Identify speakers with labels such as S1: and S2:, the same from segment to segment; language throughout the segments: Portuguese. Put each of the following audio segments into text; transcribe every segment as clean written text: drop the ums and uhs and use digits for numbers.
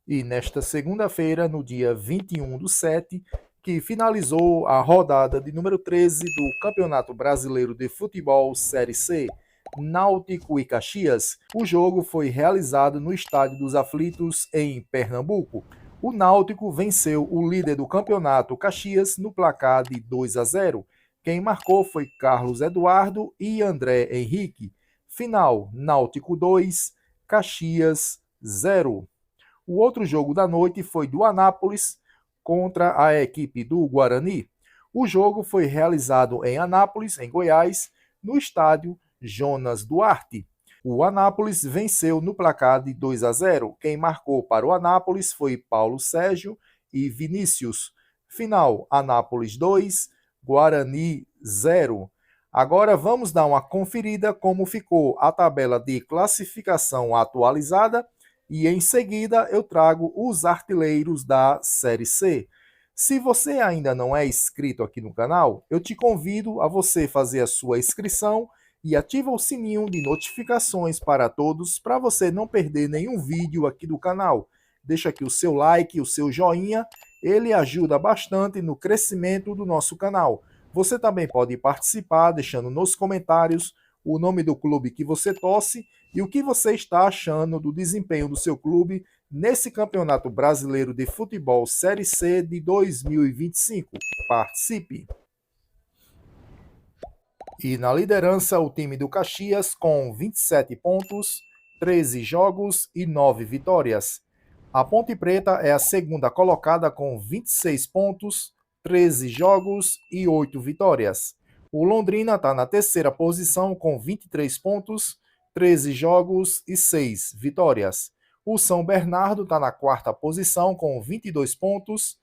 S1: E nesta segunda-feira, no dia 21/7, que finalizou a rodada de número 13 do Campeonato Brasileiro de Futebol Série C, Náutico e Caxias, o jogo foi realizado no Estádio dos Aflitos, em Pernambuco. O Náutico venceu o líder do campeonato, Caxias, no placar de 2-0. Quem marcou foi Carlos Eduardo e André Henrique. Final: Náutico 2, Caxias 0. O outro jogo da noite foi do Anápolis contra a equipe do Guarani. O jogo foi realizado em Anápolis, em Goiás, no estádio Jonas Duarte. O Anápolis venceu no placar de 2-0. Quem marcou para o Anápolis foi Paulo Sérgio e Vinícius. Final: Anápolis 2, Guarani 0. Agora vamos dar uma conferida como ficou a tabela de classificação atualizada e em seguida eu trago os artilheiros da Série C. Se você ainda não é inscrito aqui no canal, eu te convido a você fazer a sua inscrição e ativa o sininho de notificações para todos, para você não perder nenhum vídeo aqui do canal. Deixa aqui o seu like, o seu joinha, ele ajuda bastante no crescimento do nosso canal. Você também pode participar deixando nos comentários o nome do clube que você torce e o que você está achando do desempenho do seu clube nesse Campeonato Brasileiro de Futebol Série C de 2025. Participe! E na liderança, o time do Caxias com 27 pontos, 13 jogos e 9 vitórias. A Ponte Preta é a segunda colocada com 26 pontos, 13 jogos e 8 vitórias. O Londrina está na terceira posição com 23 pontos, 13 jogos e 6 vitórias. O São Bernardo está na quarta posição com 22 pontos,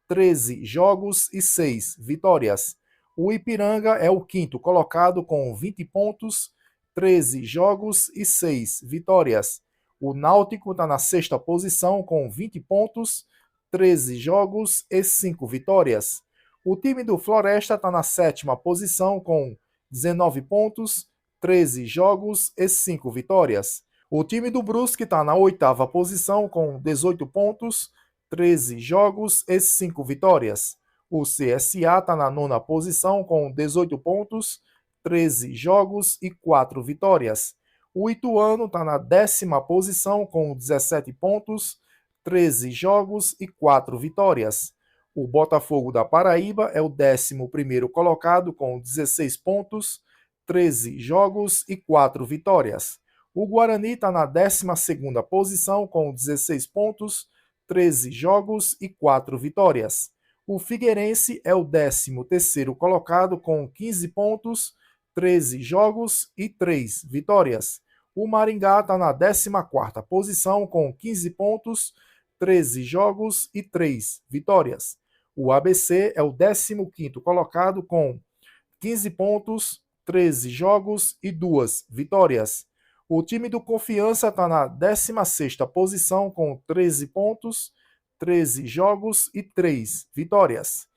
S1: 13 jogos e 6 vitórias. O Ipiranga é o quinto colocado com 20 pontos, 13 jogos e 6 vitórias. O Náutico está na sexta posição com 20 pontos, 13 jogos e 5 vitórias. O time do Floresta está na sétima posição com 19 pontos, 13 jogos e 5 vitórias. O time do Brusque está na oitava posição com 18 pontos, 13 jogos e 5 vitórias. O CSA está na nona posição com 18 pontos, 13 jogos e 4 vitórias. O Ituano está na décima posição com 17 pontos, 13 jogos e 4 vitórias. O Botafogo da Paraíba é o 11º colocado com 16 pontos, 13 jogos e 4 vitórias. O Guarani está na 12ª posição com 16 pontos, 13 jogos e 4 vitórias. O Figueirense é o 13º colocado com 15 pontos, 13 jogos e 3 vitórias. O Maringá está na 14ª posição com 15 pontos, 13 jogos e 3 vitórias. O ABC é o 15º colocado com 15 pontos, 13 jogos e 2 vitórias. O time do Confiança está na 16ª posição com 13 pontos, 13 jogos e 3 vitórias.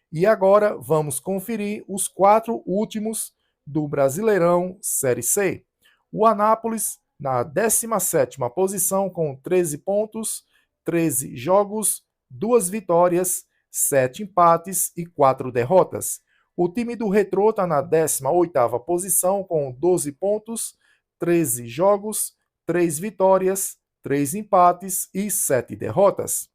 S1: E agora vamos conferir os 4 últimos do Brasileirão Série C. O Anápolis na 17ª posição com 13 pontos, 13 jogos, 2 vitórias, 7 empates e 4 derrotas. O time do Retrô está na 18ª posição com 12 pontos, 13 jogos, 3 vitórias, 3 empates e 7 derrotas.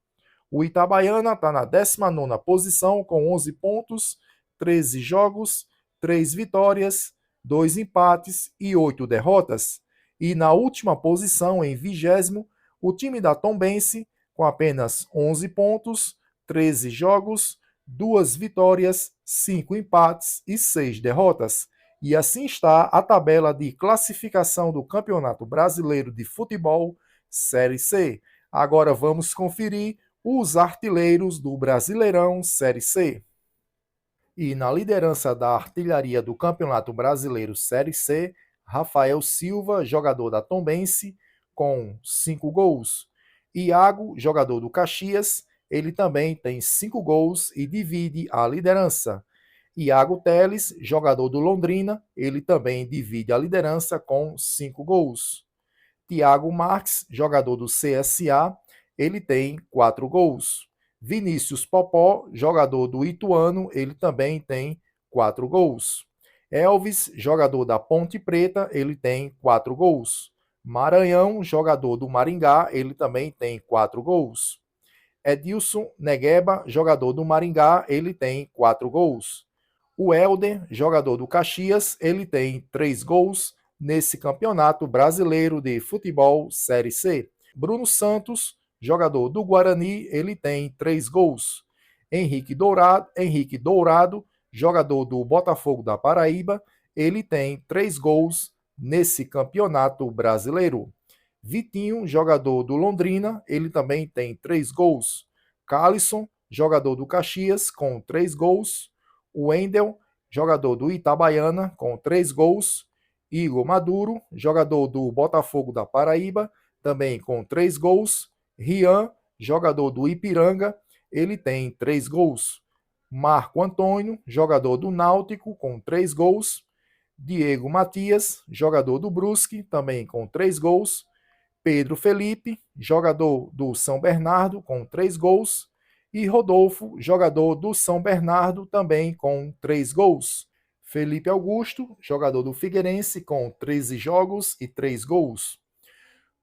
S1: O Itabaiana está na 19ª posição com 11 pontos, 13 jogos, 3 vitórias, 2 empates e 8 derrotas. E na última posição, em 20º, o time da Tombense, com apenas 11 pontos, 13 jogos, 2 vitórias, 5 empates e 6 derrotas. E assim está a tabela de classificação do Campeonato Brasileiro de Futebol Série C. Agora vamos conferir os artilheiros do Brasileirão Série C. E na liderança da artilharia do Campeonato Brasileiro Série C, Rafael Silva, jogador da Tombense, com 5 gols. Iago, jogador do Caxias, ele também tem 5 gols e divide a liderança. Iago Teles, jogador do Londrina, ele também divide a liderança com 5 gols. Thiago Marques, jogador do CSA, ele tem 4 gols. Vinícius Popó, jogador do Ituano, ele também tem 4 gols. Elvis, jogador da Ponte Preta, ele tem 4 gols. Maranhão, jogador do Maringá, ele também tem 4 gols. Edilson Negueba, jogador do Maringá, ele tem 4 gols. O Helder, jogador do Caxias, ele tem 3 gols nesse Campeonato Brasileiro de Futebol Série C. Bruno Santos, jogador do Guarani, ele tem 3 gols. Henrique Dourado, jogador do Botafogo da Paraíba, ele tem 3 gols nesse Campeonato Brasileiro. Vitinho, jogador do Londrina, ele também tem 3 gols. Calisson, jogador do Caxias, com 3 gols. Wendel, jogador do Itabaiana, com 3 gols. Igor Maduro, jogador do Botafogo da Paraíba, também com 3 gols. Rian, jogador do Ipiranga, ele tem 3 gols. Marco Antônio, jogador do Náutico, com 3 gols. Diego Matias, jogador do Brusque, também com 3 gols. Pedro Felipe, jogador do São Bernardo, com 3 gols. E Rodolfo, jogador do São Bernardo, também com 3 gols. Felipe Augusto, jogador do Figueirense, com 13 jogos e 3 gols.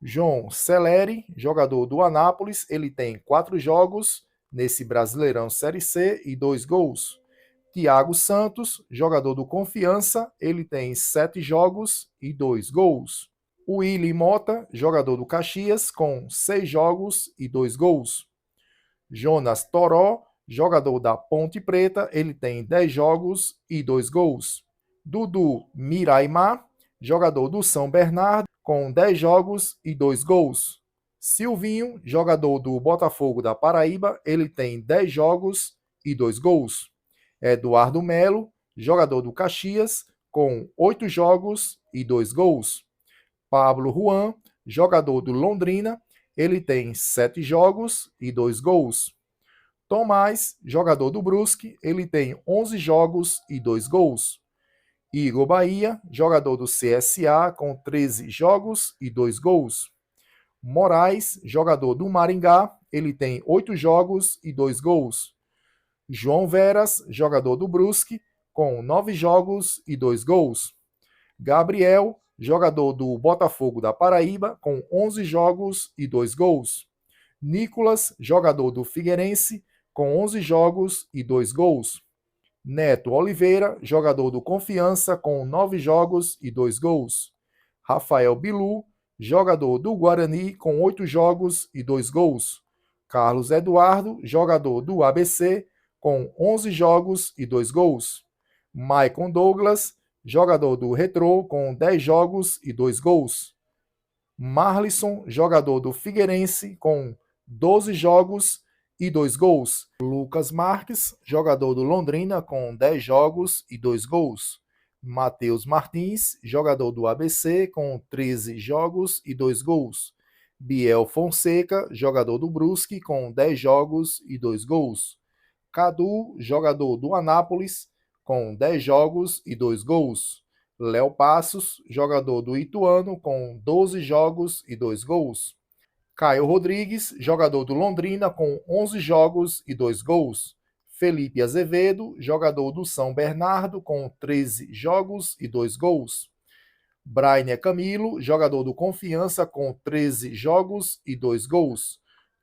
S1: João Celeri, jogador do Anápolis, ele tem 4 jogos nesse Brasileirão Série C e 2 gols. Thiago Santos, jogador do Confiança, ele tem 7 jogos e 2 gols. Willy Mota, jogador do Caxias, com 6 jogos e 2 gols. Jonas Toró, jogador da Ponte Preta, ele tem 10 jogos e 2 gols. Dudu Miraimá, jogador do São Bernardo, com 10 jogos e 2 gols. Silvinho, jogador do Botafogo da Paraíba, ele tem 10 jogos e 2 gols. Eduardo Melo, jogador do Caxias, com 8 jogos e 2 gols. Pablo Juan, jogador do Londrina, ele tem 7 jogos e 2 gols. Tomás, jogador do Brusque, ele tem 11 jogos e 2 gols. Igor Bahia, jogador do CSA, com 13 jogos e 2 gols. Moraes, jogador do Maringá, ele tem 8 jogos e 2 gols. João Veras, jogador do Brusque, com 9 jogos e 2 gols. Gabriel, jogador do Botafogo da Paraíba, com 11 jogos e 2 gols. Nicolas, jogador do Figueirense, com 11 jogos e 2 gols. Neto Oliveira, jogador do Confiança, com 9 jogos e 2 gols. Rafael Bilu, jogador do Guarani, com 8 jogos e 2 gols. Carlos Eduardo, jogador do ABC, com 11 jogos e 2 gols. Maicon Douglas, jogador do Retrô, com 10 jogos e 2 gols. Marlisson, jogador do Figueirense, com 12 jogos e 2 gols. Lucas Marques, jogador do Londrina, com 10 jogos e 2 gols. Matheus Martins, jogador do ABC, com 13 jogos e 2 gols. Biel Fonseca, jogador do Brusque, com 10 jogos e 2 gols. Cadu, jogador do Anápolis, com 10 jogos e 2 gols. Léo Passos, jogador do Ituano, com 12 jogos e 2 gols. Caio Rodrigues, jogador do Londrina, com 11 jogos e 2 gols. Felipe Azevedo, jogador do São Bernardo, com 13 jogos e 2 gols. Brainer Camilo, jogador do Confiança, com 13 jogos e 2 gols.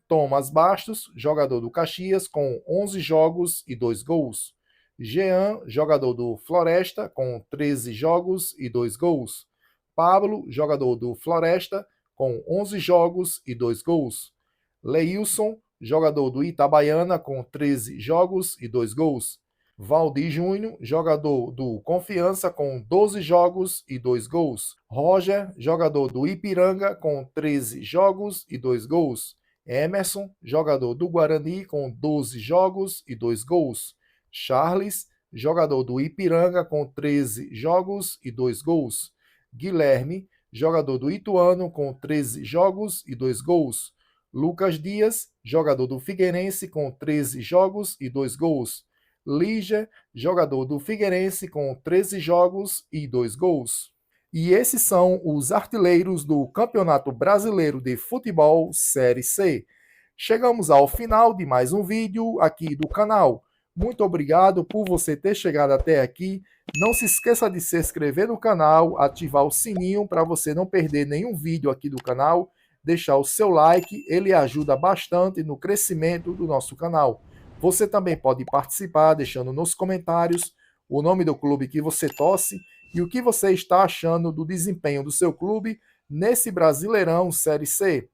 S1: Thomas Bastos, jogador do Caxias, com 11 jogos e 2 gols. Jean, jogador do Floresta, com 13 jogos e 2 gols. Pablo, jogador do Floresta, com 11 jogos e 2 gols. Leilson, jogador do Itabaiana, com 13 jogos e 2 gols. Valdir Júnior, jogador do Confiança, com 12 jogos e 2 gols. Roger, jogador do Ipiranga, com 13 jogos e 2 gols. Emerson, jogador do Guarani, com 12 jogos e 2 gols. Charles, jogador do Ipiranga, com 13 jogos e 2 gols. Guilherme, jogador do Ituano, com 13 jogos e 2 gols. Lucas Dias, jogador do Figueirense, com 13 jogos e 2 gols. Lígia, jogador do Figueirense, com 13 jogos e 2 gols. E esses são os artilheiros do Campeonato Brasileiro de Futebol Série C. Chegamos ao final de mais um vídeo aqui do canal. Muito obrigado por você ter chegado até aqui. Não se esqueça de se inscrever no canal, ativar o sininho para você não perder nenhum vídeo aqui do canal, deixar o seu like, ele ajuda bastante no crescimento do nosso canal. Você também pode participar deixando nos comentários o nome do clube que você torce e o que você está achando do desempenho do seu clube nesse Brasileirão Série C.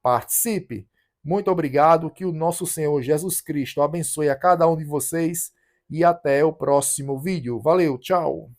S1: Participe! Muito obrigado, que o nosso Senhor Jesus Cristo abençoe a cada um de vocês e até o próximo vídeo. Valeu, tchau!